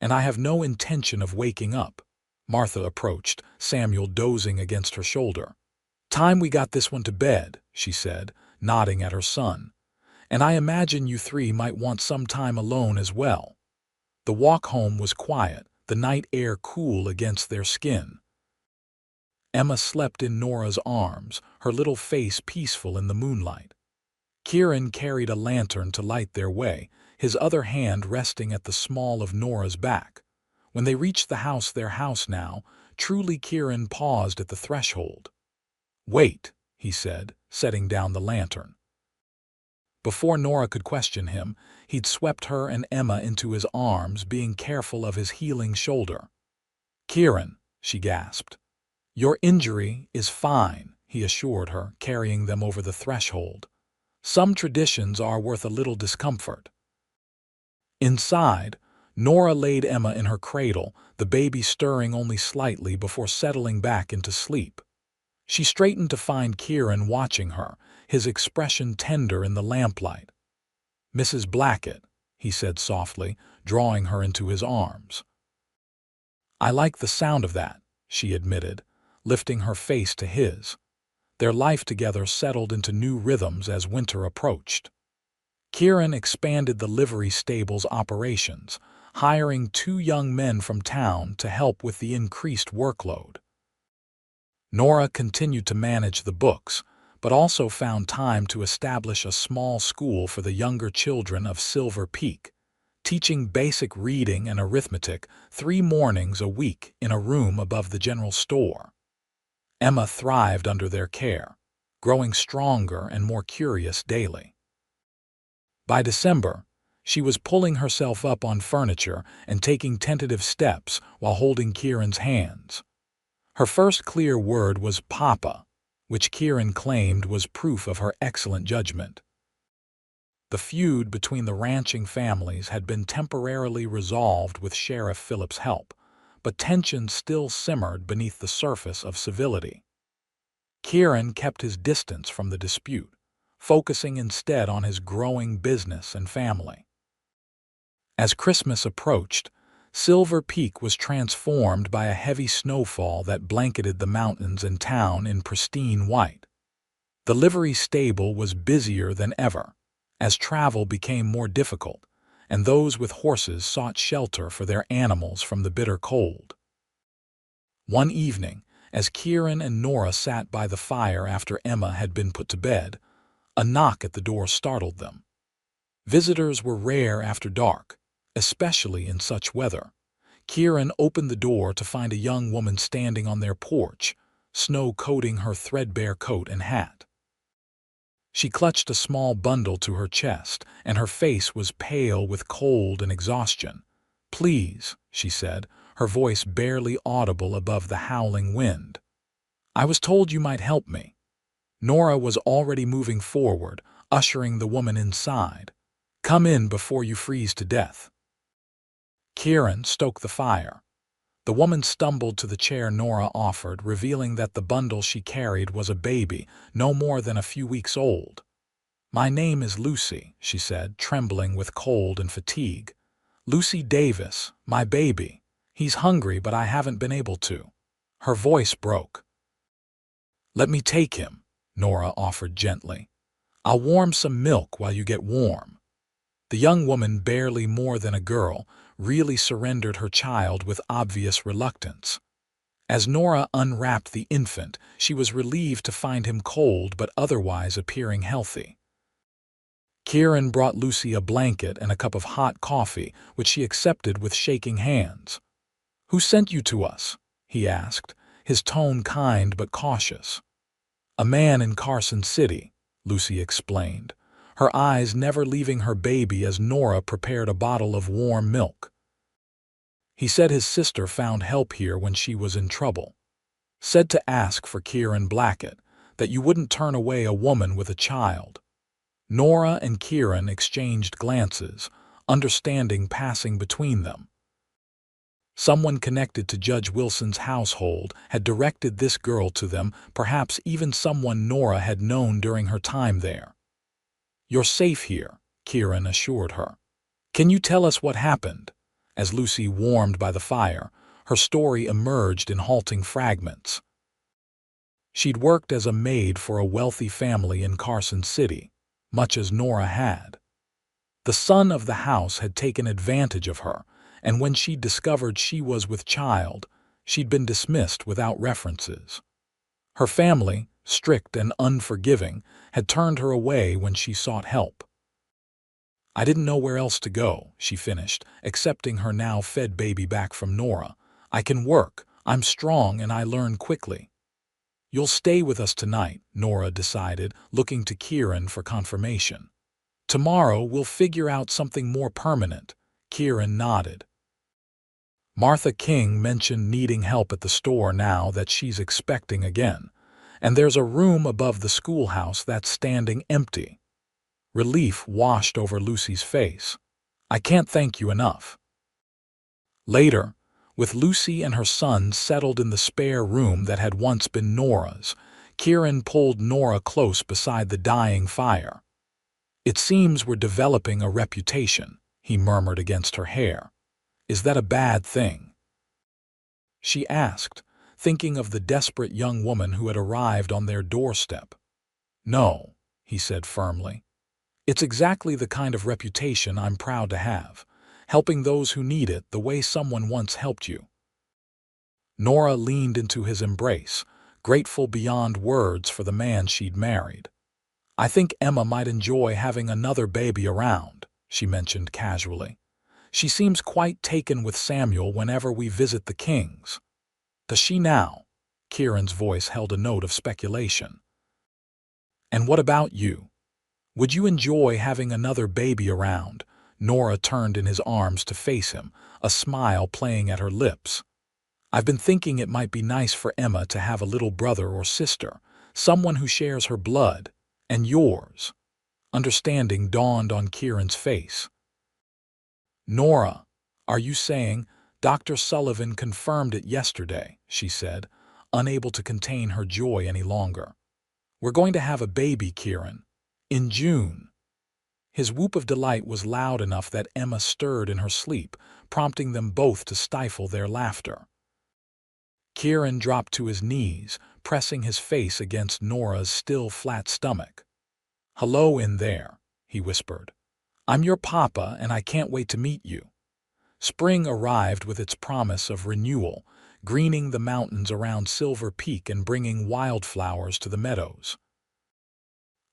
And I have no intention of waking up. Martha approached, Samuel dozing against her shoulder. Time we got this one to bed, she said, nodding at her son. And I imagine you three might want some time alone as well. The walk home was quiet, the night air cool against their skin. Emma slept in Nora's arms, her little face peaceful in the moonlight. Kieran carried a lantern to light their way, his other hand resting at the small of Nora's back. When they reached the house, their house now, truly Kieran paused at the threshold. Wait, he said, setting down the lantern. Before Nora could question him, he'd swept her and Emma into his arms, being careful of his healing shoulder. Kieran, she gasped. Your injury is fine, he assured her, carrying them over the threshold. Some traditions are worth a little discomfort. Inside, Nora laid Emma in her cradle, the baby stirring only slightly before settling back into sleep. She straightened to find Kieran watching her, his expression tender in the lamplight. Mrs. Blackett, he said softly, drawing her into his arms. I like the sound of that, she admitted, lifting her face to his. Their life together settled into new rhythms as winter approached. Kieran expanded the livery stable's operations, hiring 2 young men from town to help with the increased workload. Nora continued to manage the books, but also found time to establish a small school for the younger children of Silver Peak, teaching basic reading and arithmetic 3 mornings a week in a room above the general store. Emma thrived under their care, growing stronger and more curious daily. By December, she was pulling herself up on furniture and taking tentative steps while holding Kieran's hands. Her first clear word was Papa, which Kieran claimed was proof of her excellent judgment. The feud between the ranching families had been temporarily resolved with Sheriff Philip's help, but tension still simmered beneath the surface of civility. Kieran kept his distance from the dispute, focusing instead on his growing business and family. As Christmas approached, Silver Peak was transformed by a heavy snowfall that blanketed the mountains and town in pristine white. The livery stable was busier than ever, as travel became more difficult, and those with horses sought shelter for their animals from the bitter cold. One evening, as Kieran and Nora sat by the fire after Emma had been put to bed, a knock at the door startled them. Visitors were rare after dark, especially in such weather. Kieran opened the door to find a young woman standing on their porch, snow coating her threadbare coat and hat. She clutched a small bundle to her chest, and her face was pale with cold and exhaustion. "Please," she said, her voice barely audible above the howling wind. "I was told you might help me." Nora was already moving forward, ushering the woman inside. "Come in before you freeze to death." Kieran stoked the fire. The woman stumbled to the chair Nora offered, revealing that the bundle she carried was a baby, no more than a few weeks old. "My name is Lucy," she said, trembling with cold and fatigue. "Lucy Davis, my baby. He's hungry, but I haven't been able to." Her voice broke. "Let me take him," Nora offered gently. "I'll warm some milk while you get warm." The young woman, barely more than a girl, really surrendered her child with obvious reluctance. As Nora unwrapped the infant, she was relieved to find him cold but otherwise appearing healthy. Kieran brought Lucy a blanket and a cup of hot coffee, which she accepted with shaking hands. "Who sent you to us?" he asked, his tone kind but cautious. "A man in Carson City," Lucy explained, her eyes never leaving her baby as Nora prepared a bottle of warm milk. "He said his sister found help here when she was in trouble. Said to ask for Kieran Blackett, that you wouldn't turn away a woman with a child." Nora and Kieran exchanged glances, understanding passing between them. Someone connected to Judge Wilson's household had directed this girl to them, perhaps even someone Nora had known during her time there. "You're safe here," Kieran assured her. "Can you tell us what happened?" As Lucy warmed by the fire, her story emerged in halting fragments. She'd worked as a maid for a wealthy family in Carson City, much as Nora had. The son of the house had taken advantage of her, and when she discovered she was with child, she'd been dismissed without references. Her family, strict and unforgiving, had turned her away when she sought help. "I didn't know where else to go," she finished, accepting her now-fed baby back from Nora. "I can work, I'm strong, and I learn quickly." "You'll stay with us tonight," Nora decided, looking to Kieran for confirmation. "Tomorrow we'll figure out something more permanent." Kieran nodded. "Martha King mentioned needing help at the store now that she's expecting again, and there's a room above the schoolhouse that's standing empty." Relief washed over Lucy's face. "I can't thank you enough." Later, with Lucy and her son settled in the spare room that had once been Nora's, Kieran pulled Nora close beside the dying fire. "It seems we're developing a reputation," he murmured against her hair. "Is that a bad thing?" She asked, thinking of the desperate young woman who had arrived on their doorstep. "No," he said firmly. "It's exactly the kind of reputation I'm proud to have, helping those who need it the way someone once helped you." Nora leaned into his embrace, grateful beyond words for the man she'd married. "I think Emma might enjoy having another baby around," she mentioned casually. "She seems quite taken with Samuel whenever we visit the Kings." "Does she now?" Kieran's voice held a note of speculation. "And what about you? Would you enjoy having another baby around?" Nora turned in his arms to face him, a smile playing at her lips. "I've been thinking it might be nice for Emma to have a little brother or sister, someone who shares her blood, and yours." Understanding dawned on Kieran's face. "Nora, are you saying Dr. Sullivan confirmed it yesterday?" she said, unable to contain her joy any longer. "We're going to have a baby, Kieran. In June." His whoop of delight was loud enough that Emma stirred in her sleep, prompting them both to stifle their laughter. Kieran dropped to his knees, pressing his face against Nora's still flat stomach. "Hello in there," he whispered. "I'm your papa and I can't wait to meet you." Spring arrived with its promise of renewal, greening the mountains around Silver Peak and bringing wildflowers to the meadows.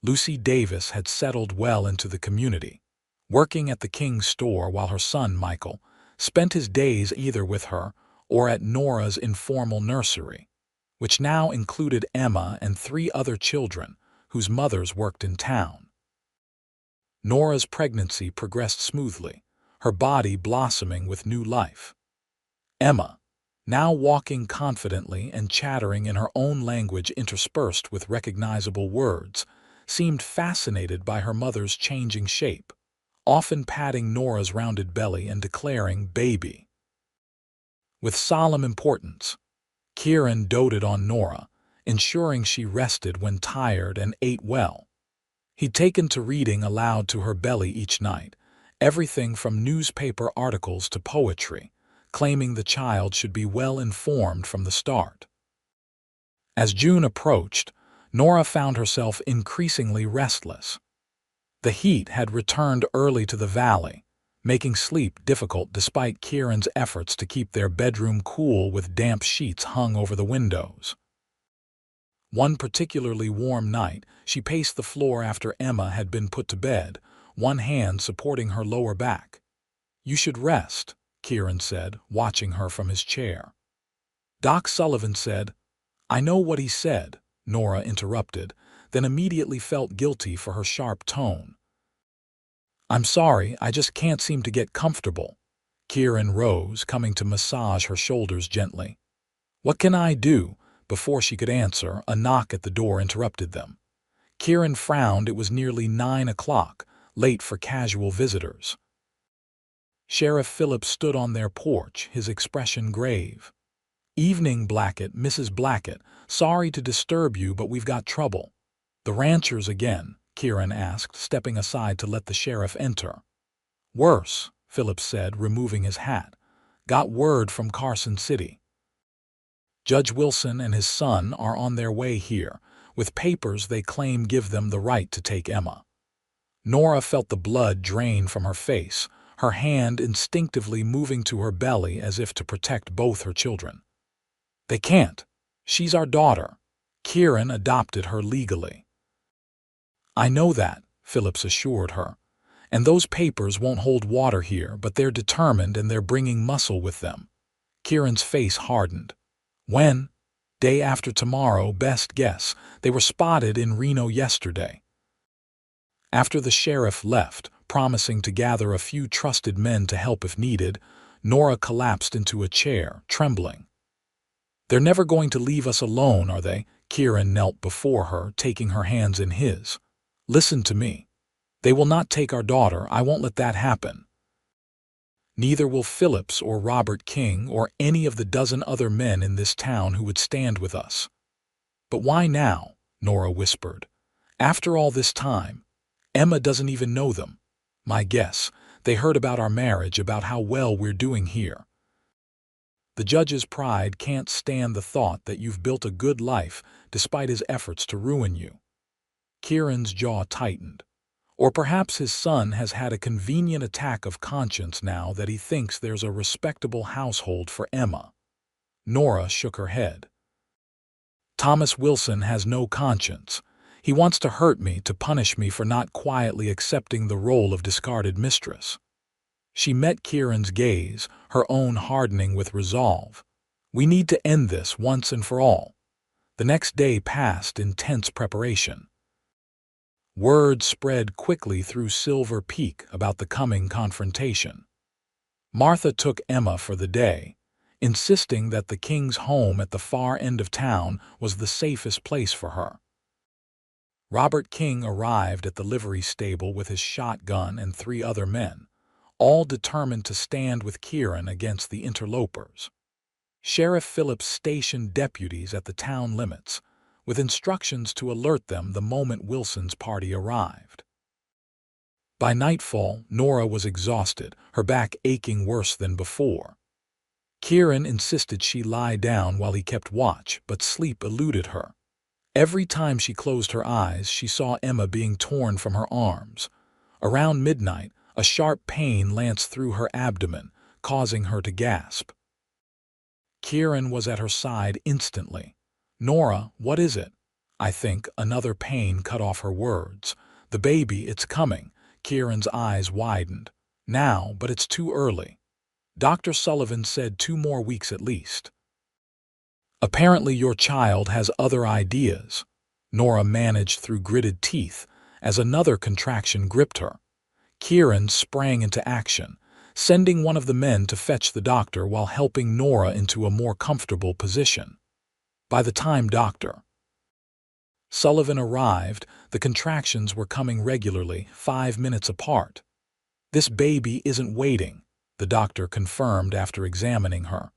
Lucy Davis had settled well into the community, working at the King's store while her son, Michael, spent his days either with her or at Nora's informal nursery, which now included Emma and 3 other children whose mothers worked in town. Nora's pregnancy progressed smoothly, her body blossoming with new life. Emma, now walking confidently and chattering in her own language interspersed with recognizable words, seemed fascinated by her mother's changing shape, often patting Nora's rounded belly and declaring "baby." With solemn importance, Kieran doted on Nora, ensuring she rested when tired and ate well. He'd taken to reading aloud to her belly each night, everything from newspaper articles to poetry, claiming the child should be well informed from the start. As June approached, Nora found herself increasingly restless. The heat had returned early to the valley, making sleep difficult despite Kieran's efforts to keep their bedroom cool with damp sheets hung over the windows. One particularly warm night, she paced the floor after Emma had been put to bed, one hand supporting her lower back. "You should rest," Kieran said, watching her from his chair. "Doc Sullivan said—" "I know what he said," Nora interrupted, then immediately felt guilty for her sharp tone. "I'm sorry, I just can't seem to get comfortable." Kieran rose, coming to massage her shoulders gently. "What can I do?" Before she could answer, a knock at the door interrupted them. Kieran frowned. It was nearly 9 o'clock, late for casual visitors. Sheriff Phillips stood on their porch, his expression grave. "Evening, Blackett, Mrs. Blackett. Sorry to disturb you, but we've got trouble." "The ranchers again?" Kieran asked, stepping aside to let the sheriff enter. "Worse," Phillips said, removing his hat. "Got word from Carson City. Judge Wilson and his son are on their way here, with papers they claim give them the right to take Emma." Nora felt the blood drain from her face, her hand instinctively moving to her belly as if to protect both her children. "They can't. She's our daughter. Kieran adopted her legally." "I know that," Phillips assured her. "And those papers won't hold water here, but they're determined and they're bringing muscle with them." Kieran's face hardened. "When?" "Day after tomorrow, best guess. They were spotted in Reno yesterday." After the sheriff left, promising to gather a few trusted men to help if needed, Nora collapsed into a chair, trembling. "They're never going to leave us alone, are they?" Kieran knelt before her, taking her hands in his. "Listen to me. They will not take our daughter. I won't let that happen. Neither will Phillips or Robert King or any of the dozen other men in this town who would stand with us." "But why now?" Nora whispered. "After all this time, Emma doesn't even know them. My guess, they heard about our marriage, about how well we're doing here. The judge's pride can't stand the thought that you've built a good life despite his efforts to ruin you." Kieran's jaw tightened. Or perhaps his son has had a convenient attack of conscience now that he thinks there's a respectable household for Emma. Nora shook her head. "Thomas Wilson has no conscience. He wants to hurt me, to punish me for not quietly accepting the role of discarded mistress." She met Kieran's gaze, her own hardening with resolve. "We need to end this once and for all." The next day passed in tense preparation. Word spread quickly through Silver Peak about the coming confrontation. Martha took Emma for the day, insisting that the King's home at the far end of town was the safest place for her. Robert King arrived at the livery stable with his shotgun and 3 other men, all determined to stand with Kieran against the interlopers. Sheriff Phillips stationed deputies at the town limits, with instructions to alert them the moment Wilson's party arrived. By nightfall, Nora was exhausted, her back aching worse than before. Kieran insisted she lie down while he kept watch, but sleep eluded her. Every time she closed her eyes, she saw Emma being torn from her arms. Around midnight, a sharp pain lanced through her abdomen, causing her to gasp. Kieran was at her side instantly. "Nora, what is it?" "I think," another pain cut off her words. "The baby, it's coming." Kieran's eyes widened. "Now, but it's too early. Dr. Sullivan said 2 more weeks at least." "Apparently your child has other ideas," Nora managed through gritted teeth as another contraction gripped her. Kieran sprang into action, sending one of the men to fetch the doctor while helping Nora into a more comfortable position. By the time Dr. Sullivan arrived, the contractions were coming regularly, 5 minutes apart. "This baby isn't waiting," the doctor confirmed after examining her.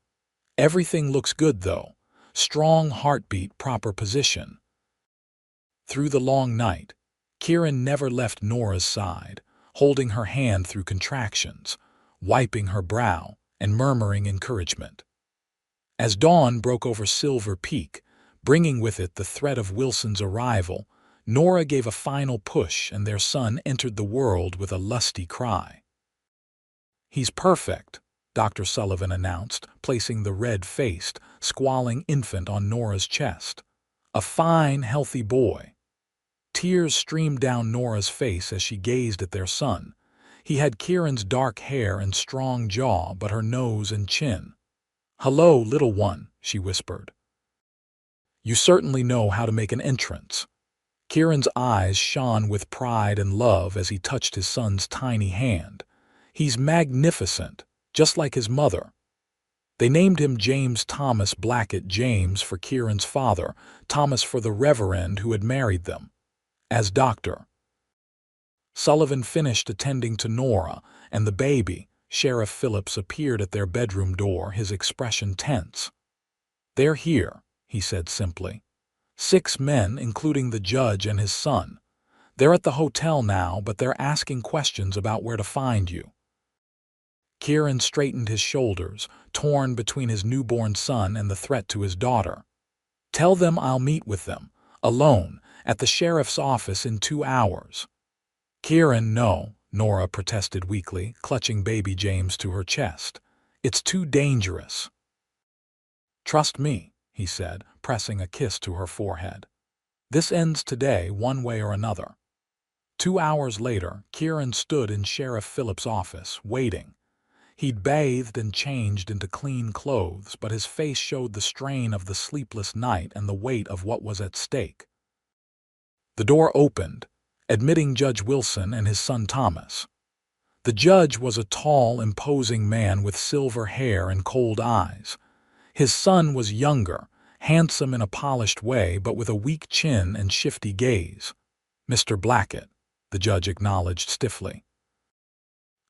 "Everything looks good, though. Strong heartbeat, proper position." Through the long night, Kieran never left Nora's side, holding her hand through contractions, wiping her brow, and murmuring encouragement. As dawn broke over Silver Peak, bringing with it the threat of Wilson's arrival, Nora gave a final push and their son entered the world with a lusty cry. "He's perfect," Dr. Sullivan announced, placing the red-faced, squalling infant on Nora's chest. "A fine, healthy boy." Tears streamed down Nora's face as she gazed at their son. He had Kieran's dark hair and strong jaw, but her nose and chin. "Hello, little one," she whispered. "You certainly know how to make an entrance." Kieran's eyes shone with pride and love as he touched his son's tiny hand. "He's magnificent, just like his mother." They named him James Thomas Blackett, James for Kieran's father, Thomas for the reverend who had married them. As Dr. Sullivan finished attending to Nora and the baby, Sheriff Phillips appeared at their bedroom door, his expression tense. "They're here," he said simply. 6 men, including the judge and his son. "They're at the hotel now, but they're asking questions about where to find you." Kieran straightened his shoulders, torn between his newborn son and the threat to his daughter. "Tell them I'll meet with them, alone, at the sheriff's office in 2 hours. "Kieran, no," Nora protested weakly, clutching baby James to her chest. "It's too dangerous." "Trust me," he said, pressing a kiss to her forehead. "This ends today one way or another." 2 hours later, Kieran stood in Sheriff Phillips' office, waiting. He'd bathed and changed into clean clothes, but his face showed the strain of the sleepless night and the weight of what was at stake. The door opened, admitting Judge Wilson and his son Thomas. The judge was a tall, imposing man with silver hair and cold eyes. His son was younger, handsome in a polished way, but with a weak chin and shifty gaze. "Mr. Blackett," the judge acknowledged stiffly.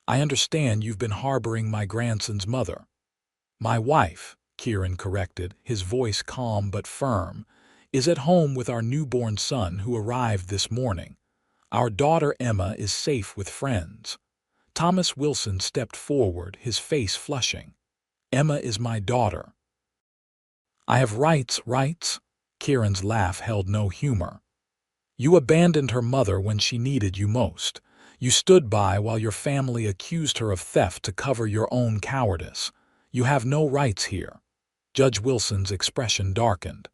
"I understand you've been harboring my grandson's mother." "My wife," Kieran corrected, his voice calm but firm, "is at home with our newborn son who arrived this morning. Our daughter Emma is safe with friends." Thomas Wilson stepped forward, his face flushing. "Emma is my daughter." "I have rights." Kieran's laugh held no humor. "You abandoned her mother when she needed you most. You stood by while your family accused her of theft to cover your own cowardice. You have no rights here." Judge Wilson's expression darkened.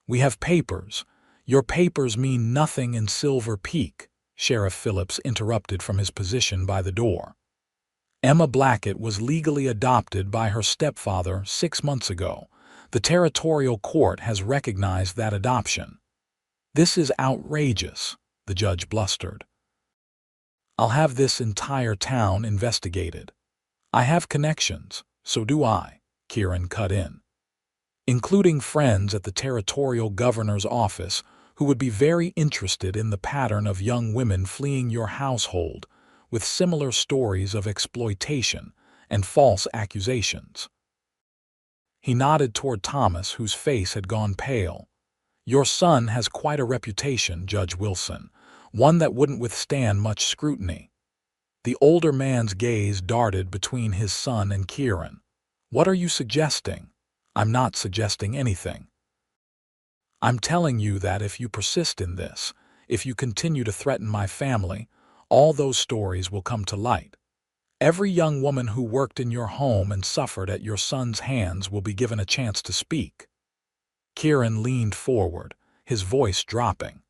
"We have papers. Your papers mean nothing in Silver Peak," Sheriff Phillips interrupted from his position by the door. "Emma Blackett was legally adopted by her stepfather 6 months ago. The territorial court has recognized that adoption." "This is outrageous," the judge blustered. "I'll have this entire town investigated." "I have connections, so do I," Kieran cut in. "Including friends at the territorial governor's office who would be very interested in the pattern of young women fleeing your household with similar stories of exploitation and false accusations. He nodded toward Thomas, whose face had gone pale. Your son has quite a reputation, Judge Wilson, one that wouldn't withstand much scrutiny. The older man's gaze darted between his son and Kieran. What are you suggesting? I'm not suggesting anything. I'm telling you that if you persist in this, if you continue to threaten my family, all those stories will come to light. Every young woman who worked in your home and suffered at your son's hands will be given a chance to speak. Kieran leaned forward, his voice dropping.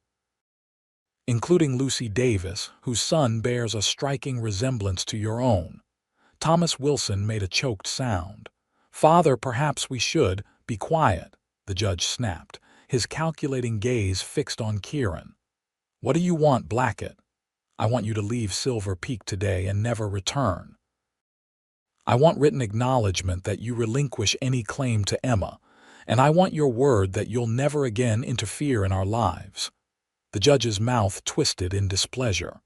Including Lucy Davis, whose son bears a striking resemblance to your own. Thomas Wilson made a choked sound. Father, perhaps we should be quiet, the judge snapped, his calculating gaze fixed on Kieran. What do you want, Blackett? I want you to leave Silver Peak today and never return. I want written acknowledgement that you relinquish any claim to Emma, and I want your word that you'll never again interfere in our lives. The judge's mouth twisted in displeasure.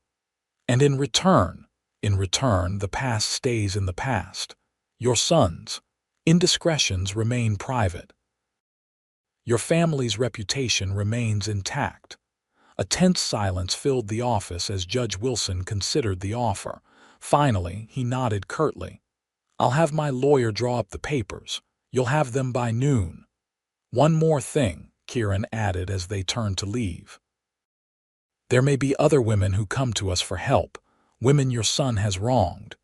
And in return, the past stays in the past. Your son's indiscretions remain private. Your family's reputation remains intact. A tense silence filled the office as Judge Wilson considered the offer. Finally, he nodded curtly. I'll have my lawyer draw up the papers. You'll have them by noon. One more thing, Kieran added as they turned to leave. There may be other women who come to us for help, women your son has wronged.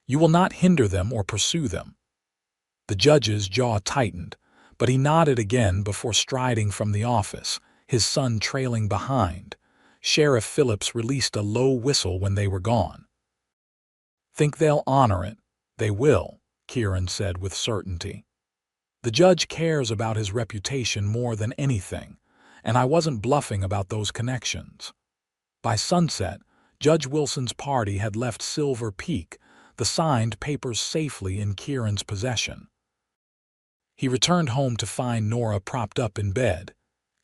You will not hinder them or pursue them. The judge's jaw tightened, but he nodded again before striding from the office, his son trailing behind. Sheriff Phillips released a low whistle when they were gone. Think they'll honor it? They will, Kieran said with certainty. The judge cares about his reputation more than anything, and I wasn't bluffing about those connections. By sunset, Judge Wilson's party had left Silver Peak, the signed papers safely in Kieran's possession. He returned home to find Nora propped up in bed,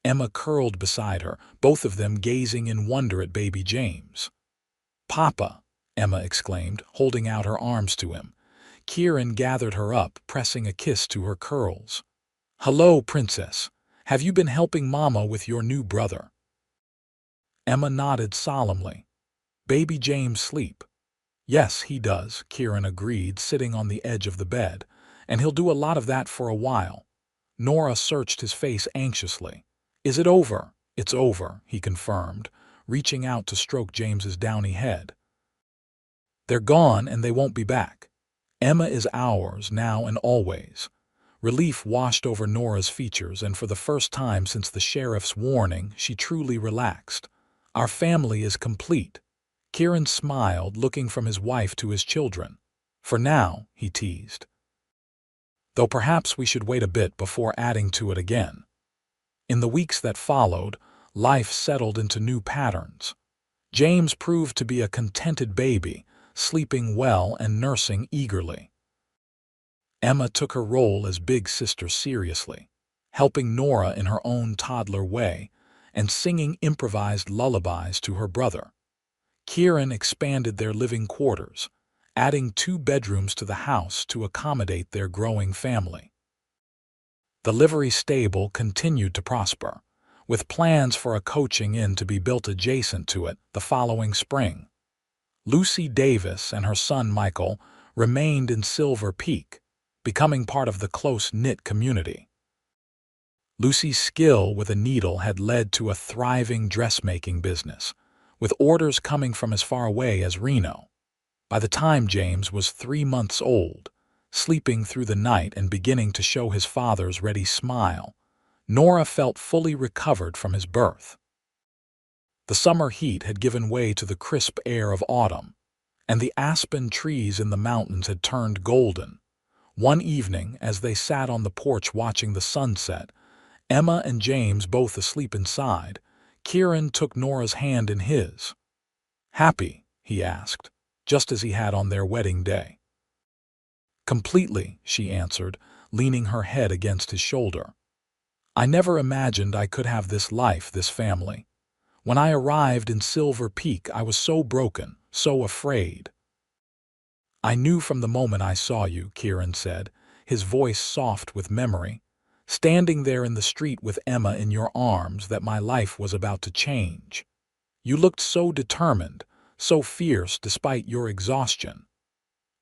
Emma curled beside her, both of them gazing in wonder at baby James. Papa, Emma exclaimed, holding out her arms to him. Kieran gathered her up, pressing a kiss to her curls. Hello, Princess. Have you been helping Mama with your new brother? Emma nodded solemnly. Baby James sleep? Yes, he does, Kieran agreed, sitting on the edge of the bed, and he'll do a lot of that for a while. Nora searched his face anxiously. Is it over? It's over, he confirmed, reaching out to stroke James's downy head. They're gone and they won't be back. Emma is ours now and always. Relief washed over Nora's features, and for the first time since the sheriff's warning, she truly relaxed. Our family is complete. Kieran smiled, looking from his wife to his children. For now, he teased. Though perhaps we should wait a bit before adding to it again. In the weeks that followed, life settled into new patterns. James proved to be a contented baby, sleeping well and nursing eagerly. Emma took her role as big sister seriously, helping Nora in her own toddler way and singing improvised lullabies to her brother. Kieran expanded their living quarters, adding 2 bedrooms to the house to accommodate their growing family. The livery stable continued to prosper, with plans for a coaching inn to be built adjacent to it the following spring. Lucy Davis and her son Michael remained in Silver Peak, becoming part of the close-knit community. Lucy's skill with a needle had led to a thriving dressmaking business, with orders coming from as far away as Reno. By the time James was 3 months old, sleeping through the night and beginning to show his father's ready smile, Nora felt fully recovered from his birth. The summer heat had given way to the crisp air of autumn, and the aspen trees in the mountains had turned golden. One evening, as they sat on the porch watching the sunset, Emma and James both asleep inside, Kieran took Nora's hand in his. Happy, he asked, just as he had on their wedding day. Completely, she answered, leaning her head against his shoulder. I never imagined I could have this life, this family. When I arrived in Silver Peak, I was so broken, so afraid. I knew from the moment I saw you, Kieran said, his voice soft with memory, standing there in the street with Emma in your arms, that my life was about to change. You looked so determined, so fierce despite your exhaustion.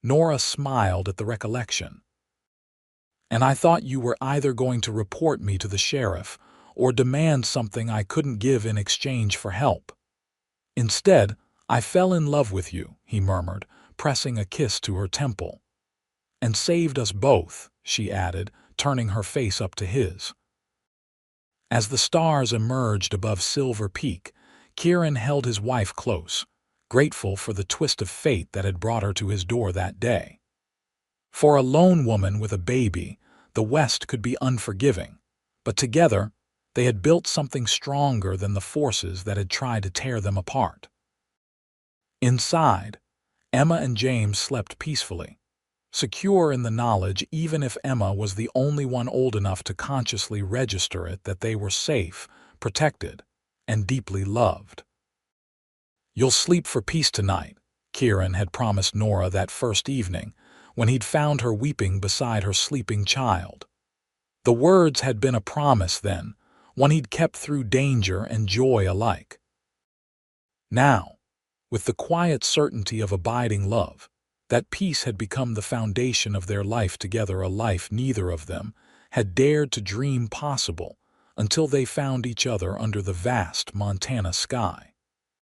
Nora smiled at the recollection. And I thought you were either going to report me to the sheriff or demand something I couldn't give in exchange for help. Instead, I fell in love with you, he murmured, pressing a kiss to her temple. And saved us both, she added, turning her face up to his. As the stars emerged above Silver Peak, Kieran held his wife close, grateful for the twist of fate that had brought her to his door that day. For a lone woman with a baby, the West could be unforgiving, but together, they had built something stronger than the forces that had tried to tear them apart. Inside, Emma and James slept peacefully, secure in the knowledge, even if Emma was the only one old enough to consciously register it, that they were safe, protected, and deeply loved. "You'll sleep for peace tonight," Kieran had promised Nora that first evening, when he'd found her weeping beside her sleeping child. The words had been a promise then, one he'd kept through danger and joy alike. Now, with the quiet certainty of abiding love, that peace had become the foundation of their life together, a life neither of them had dared to dream possible until they found each other under the vast Montana sky.